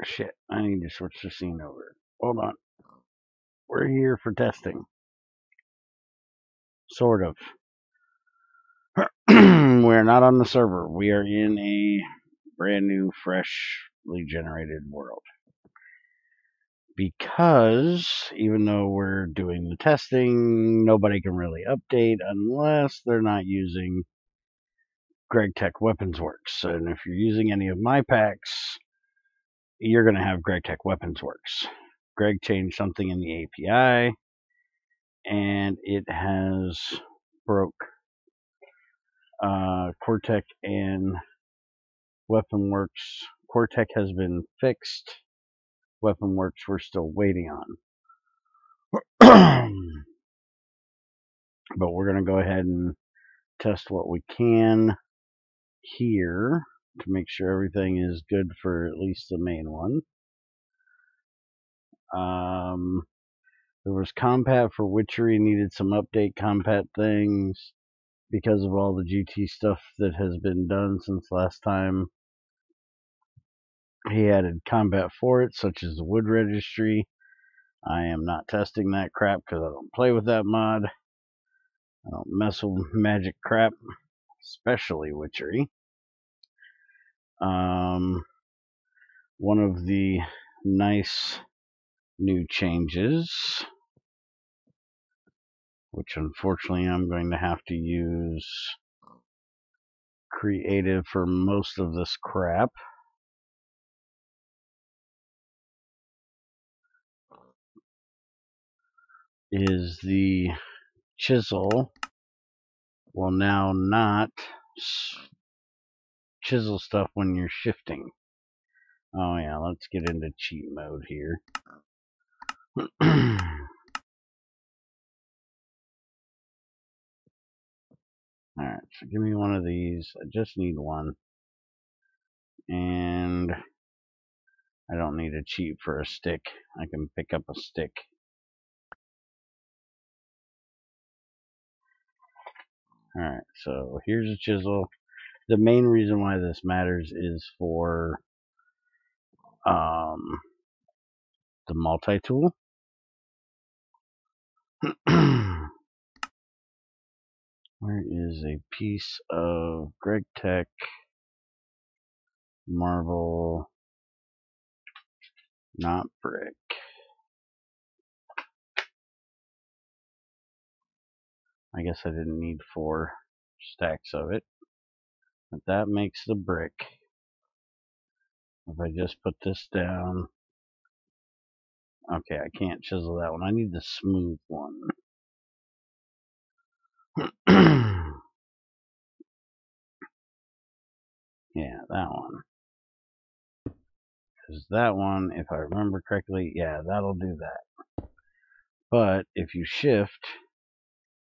Shit, I need to switch the scene over. Hold on. We're here for testing. Sort of. We're not on the server. We are in a brand new, freshly generated world. Because even though we're doing the testing, nobody can really update unless they're not using GregTech Weapons Works. And if you're using any of my packs, you're going to have GregTech Weapons Works. Greg changed something in the API, and it has broke Cortec and WeaponWorks. Cortec has been fixed. WeaponWorks we're still waiting on. But we're going to go ahead and test what we can here to make sure everything is good for at least the main one. There was compat for Witchery, needed some update compat things because of all the GT stuff that has been done since last time. He added combat for it, such as the wood registry. I am not testing that crap because I don't play with that mod. I don't mess with magic crap, especially Witchery. One of the nice new changes, which unfortunately I'm going to have to use creative for most of this crap, is the chisel will now not chisel stuff when you're shifting. Oh yeah, let's get into cheat mode here. Alright, so give me one of these. I just need one. And I don't need a cheat for a stick. I can pick up a stick. Alright, so here's a chisel. The main reason why this matters is for the multi-tool. Where is a piece of GregTech marble, not brick? I guess I didn't need 4 stacks of it, but that makes the brick. If I just put this down, okay, I can't chisel that one. I need the smooth one. Yeah, that one. Because that one, if I remember correctly, yeah, that'll do that. But if you shift,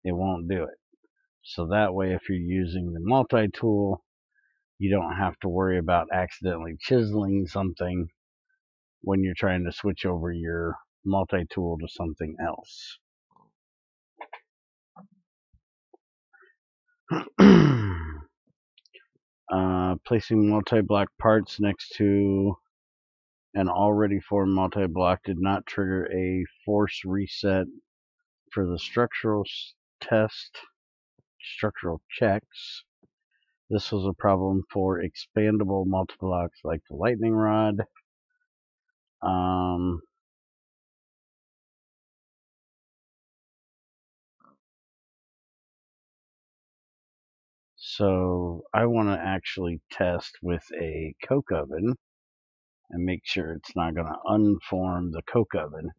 it won't do it. So that way, if you're using the multi-tool, you don't have to worry about accidentally chiseling something when you're trying to switch over your multi-tool to something else. Placing multi-block parts next to an already formed multi-block did not trigger a force reset for the structural checks. This was a problem for expandable multi-blocks like the lightning rod. So I want to actually test with a coke oven and make sure it's not going to unform the coke oven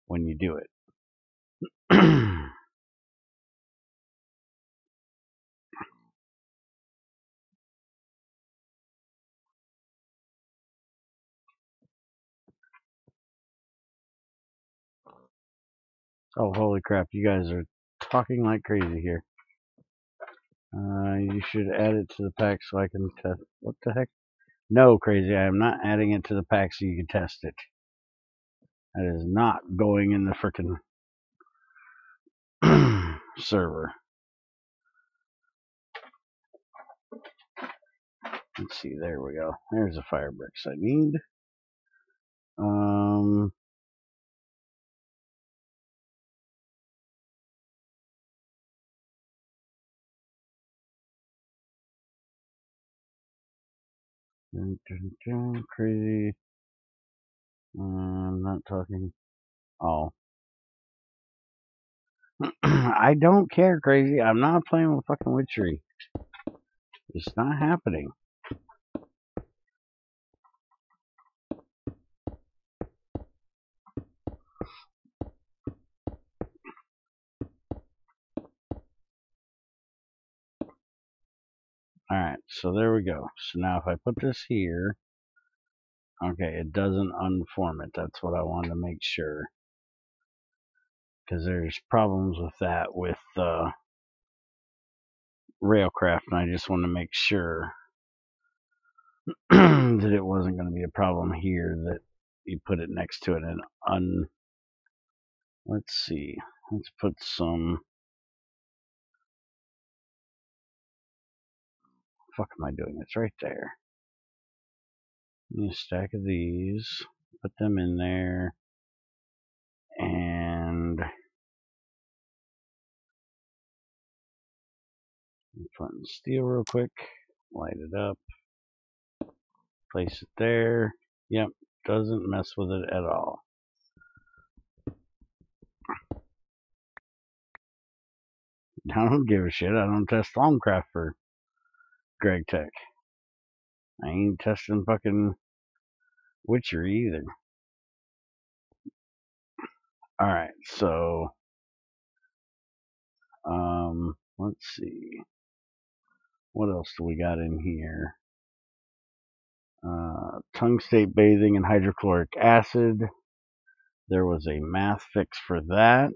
when you do it. Oh, holy crap, you guys are talking like crazy here. You should add it to the pack so I can test. What the heck? No, crazy, I am not adding it to the pack so you can test it. That is not going in the frickin' server. Let's see, there we go. There's the fire bricks I need. Crazy. I'm not talking. Oh. I don't care, crazy. I'm not playing with fucking witchery. It's not happening. Alright, so there we go. So now if I put this here, okay, it doesn't unform it. That's what I wanted to make sure. Because there's problems with that with Railcraft, and I just want to make sure that it wasn't going to be a problem here that you put it next to it and let's see. Let's put some. Fuck am I doing? It's right there. A stack of these. Put them in there. And put in steel real quick. Light it up. Place it there. Yep. Doesn't mess with it at all. I don't give a shit. I don't test Thaumcraft for GregTech. I ain't testing fucking witchery either. Alright, so let's see. What else do we got in here? Tungstate bathing and hydrochloric acid. There was a math fix for that.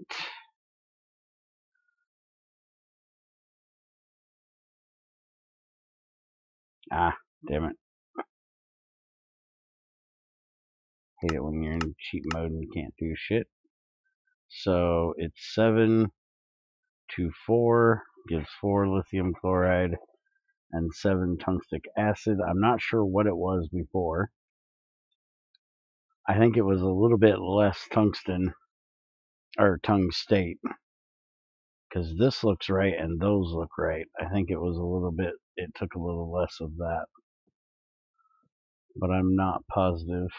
Ah, damn it. Hate it when you're in cheat mode and you can't do shit. So it's 7 to 4, gives 4 lithium chloride and 7 tungstic acid. I'm not sure what it was before. I think it was a little bit less tungsten, or tungstate, because this looks right and those look right. I think it was a little bit, it took a little less of that, but I'm not positive.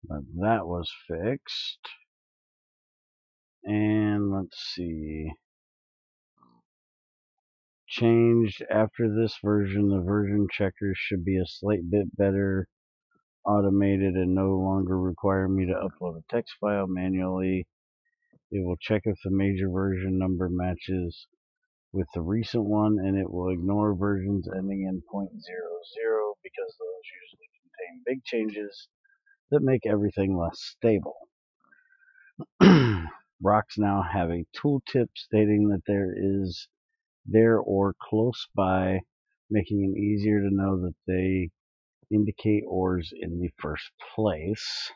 But that was fixed. And let's see. Changed after this version. The version checkers should be a slight bit better automated and no longer require me to upload a text file manually. It will check if the major version number matches with the recent one, and it will ignore versions ending in .00 because those usually contain big changes that make everything less stable. Rocks now have a tooltip stating that there or close by, making it easier to know that they indicate ores in the first place.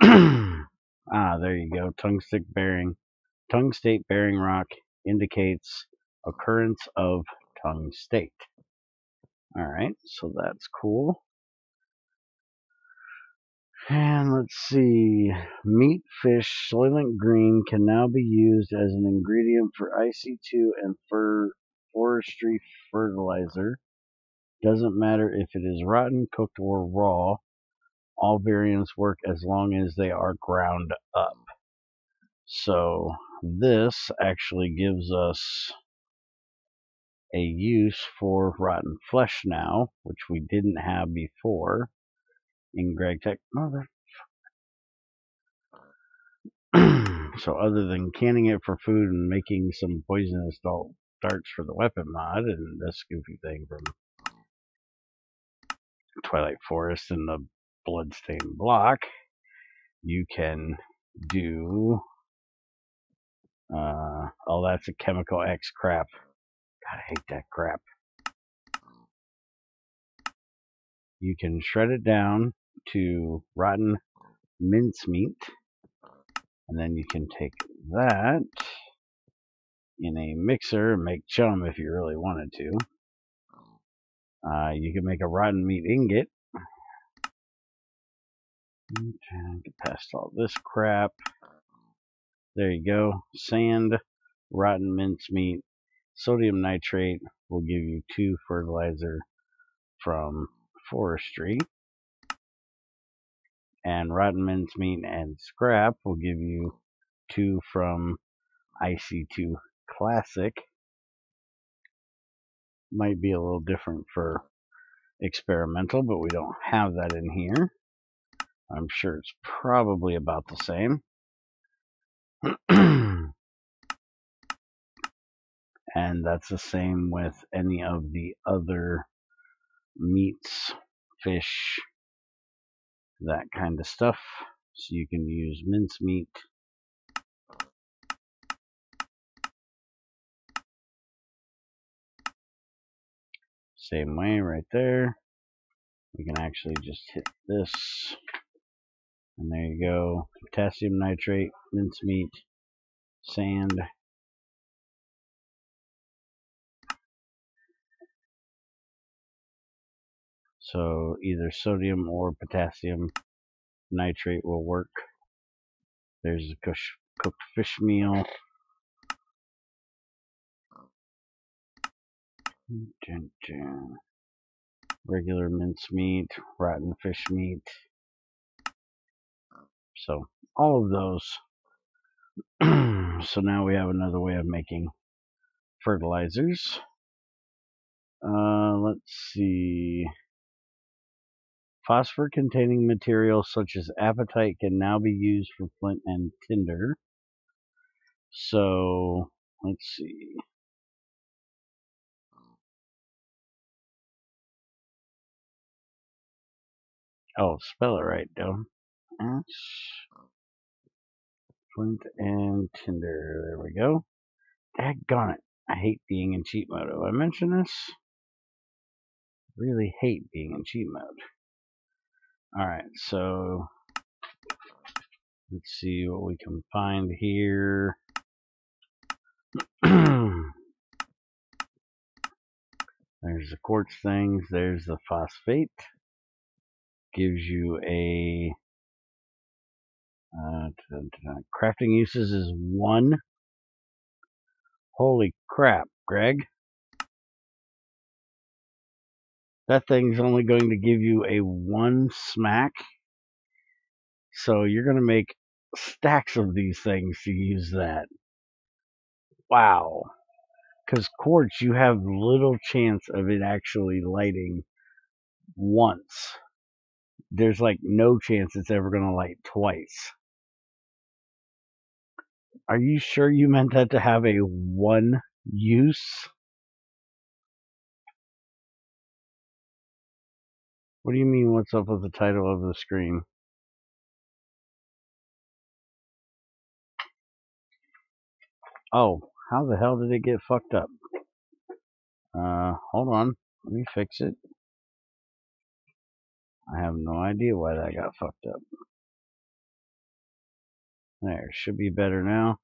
There you go. Tungstate bearing rock indicates occurrence of tungstate. Alright, so that's cool. And let's see. Meat fish Soylent Green can now be used as an ingredient for IC2 and forestry fertilizer. Doesn't matter if it is rotten, cooked, or raw. All variants work as long as they are ground up. So this actually gives us a use for rotten flesh now, which we didn't have before in GregTech. So other than canning it for food and making some poisonous darts for the weapon mod and this goofy thing from Twilight Forest and the Bloodstained Block, you can do oh, that's a chemical X crap. God, I hate that crap. You can shred it down to rotten mincemeat, and then you can take that in a mixer and make chum if you really wanted to. You can make a rotten meat ingot. Get past all this crap. There you go. Sand, rotten mincemeat, sodium nitrate will give you 2 fertilizer from forestry, and rotten mincemeat and scrap will give you 2 from IC2 Classic. Might be a little different for experimental, but we don't have that in here. I'm sure it's probably about the same. And that's the same with any of the other meats, fish, that kind of stuff. So you can use mincemeat. Same way right there. We can actually just hit this. And there you go. Potassium nitrate, mincemeat, sand. So either sodium or potassium nitrate will work. There's a cooked fish meal. Regular mincemeat, rotten fish meat. So all of those. So now we have another way of making fertilizers. Let's see. Phosphor-containing materials such as apatite can now be used for flint and tinder. So let's see. Oh, spell it right, though. Flint and tinder. There we go. Daggone it. I hate being in cheat mode. Have I mentioned this? Really hate being in cheat mode. Alright, so let's see what we can find here. There's the quartz things. There's the phosphate. Gives you a crafting uses is 1. Holy crap, Greg. That thing's only going to give you a 1 smack. So you're going to make stacks of these things to use that. Wow. Because quartz, you have little chance of it actually lighting once. There's like no chance it's ever going to light twice. Are you sure you meant that to have a 1 use? What do you mean, what's up with the title of the screen? Oh, how the hell did it get fucked up? Hold on. Let me fix it. I have no idea why that got fucked up. There, should be better now.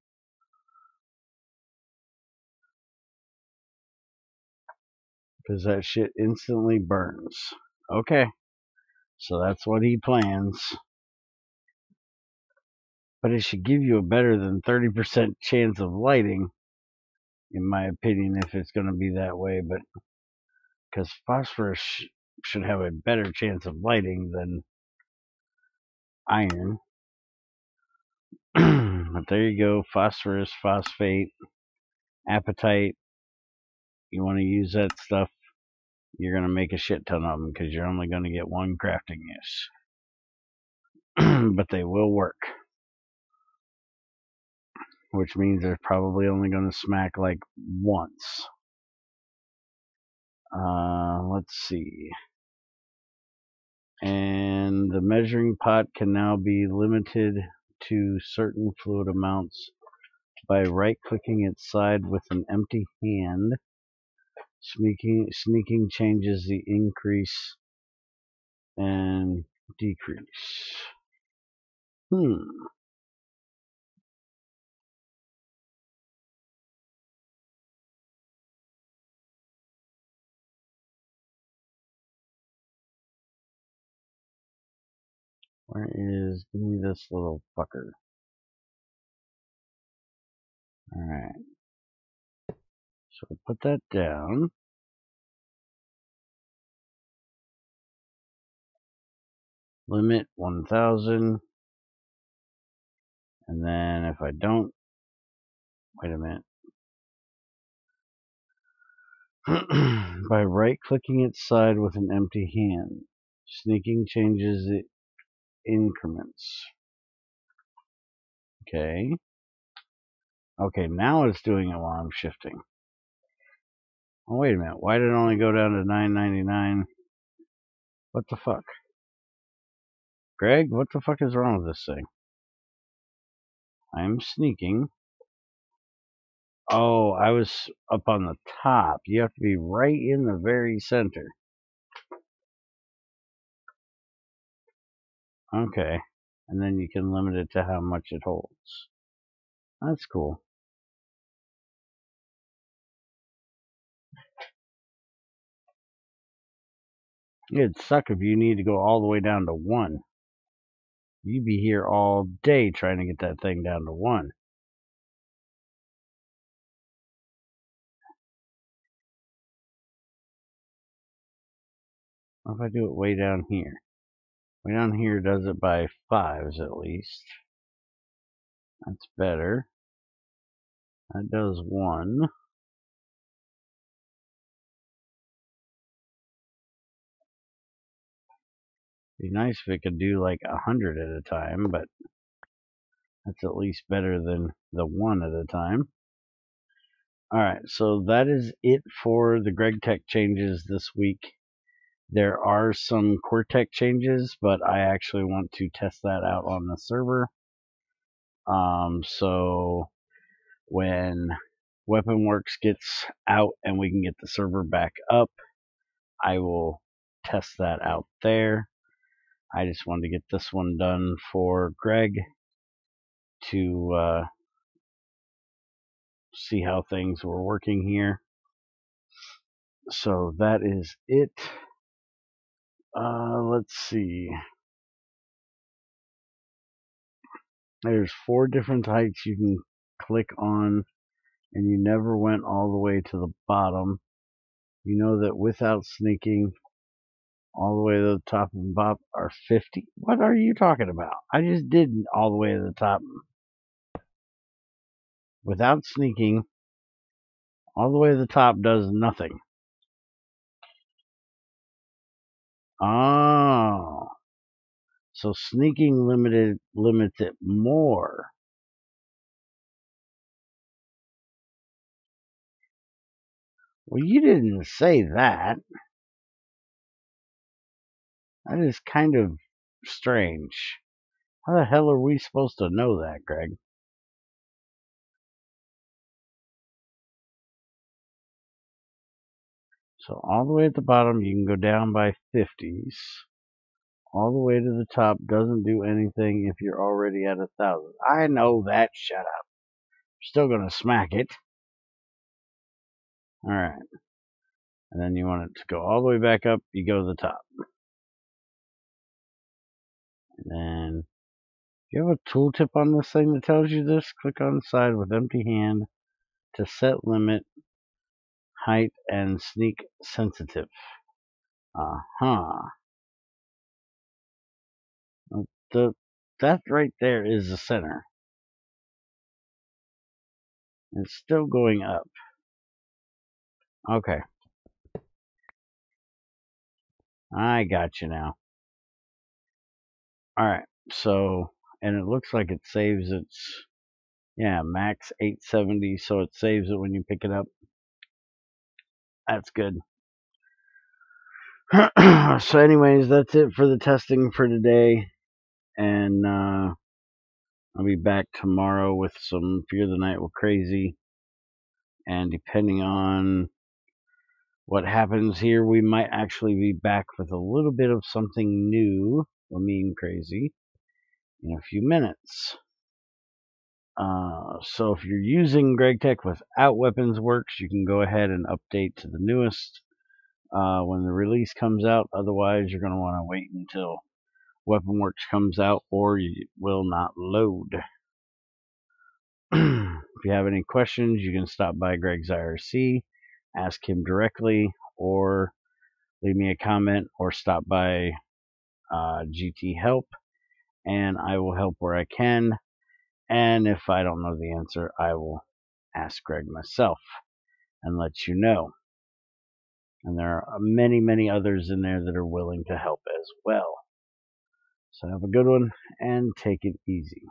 Because that shit instantly burns. Okay, so that's what he plans. But it should give you a better than 30% chance of lighting, in my opinion, if it's going to be that way. But because phosphorus should have a better chance of lighting than iron. But there you go, phosphorus, phosphate, apatite. You want to use that stuff, you're going to make a shit ton of them because you're only going to get 1 crafting use. But they will work. Which means they're probably only going to smack like once. Let's see. And the measuring pot can now be limited to certain fluid amounts by right-clicking its side with an empty hand. Sneaking changes the increase and decrease. Where is, give me this little fucker. Alright. So we put that down. Limit 1,000. And then if I don't, wait a minute. By right-clicking its side with an empty hand, sneaking changes the increments. Okay. Okay, now it's doing it while I'm shifting. Oh, wait a minute. Why did it only go down to $9.99? What the fuck? Greg, what the fuck is wrong with this thing? I'm sneaking. Oh, I was up on the top. You have to be right in the very center. Okay. And then you can limit it to how much it holds. That's cool. It'd suck if you need to go all the way down to 1. You'd be here all day trying to get that thing down to 1. What if I do it way down here? Way down here does it by 5s at least. That's better. That does 1. Be nice if it could do like 100 at a time, but that's at least better than the 1 at a time. Alright, so that is it for the GregTech changes this week. There are some CoreTech changes, but I actually want to test that out on the server. So when WeaponWorks gets out and we can get the server back up, I will test that out there. I just wanted to get this one done for Greg to see how things were working here. So that is it. Let's see. There's 4 different heights you can click on, and you never went all the way to the bottom. You know that without sneaking, all the way to the top and bottom are 50. What are you talking about? I just did all the way to the top. Without sneaking, all the way to the top does nothing. Oh. So sneaking limits it more. Well, you didn't say that. That is kind of strange. How the hell are we supposed to know that, Greg? So all the way at the bottom, you can go down by 50s. All the way to the top doesn't do anything if you're already at 1,000. I know that. Shut up. Still gonna smack it. Alright. And then you want it to go all the way back up, you go to the top. And then, if you have a tooltip on this thing that tells you this, click on the side with empty hand to set limit, height, and sneak sensitive. That right there is the center. It's still going up. Okay. I got you now. Alright, so, and it looks like it saves its, max 870, so it saves it when you pick it up. That's good. So anyways, that's it for the testing for today. And I'll be back tomorrow with some Fear the Night Will Crazy. And depending on what happens here, we might actually be back with a little bit of something new for Mean Crazy. in a few minutes. So if you're using GregTech without Weapons Works, you can go ahead and update to the newest when the release comes out. Otherwise, you're going to want to wait until WeaponWorks comes out, or it will not load. If you have any questions, you can stop by Greg's IRC, ask him directly, or leave me a comment, or stop by GT Help, and I will help where I can. And if I don't know the answer, I will ask Greg myself and let you know. And there are many, many others in there that are willing to help as well. So have a good one and take it easy.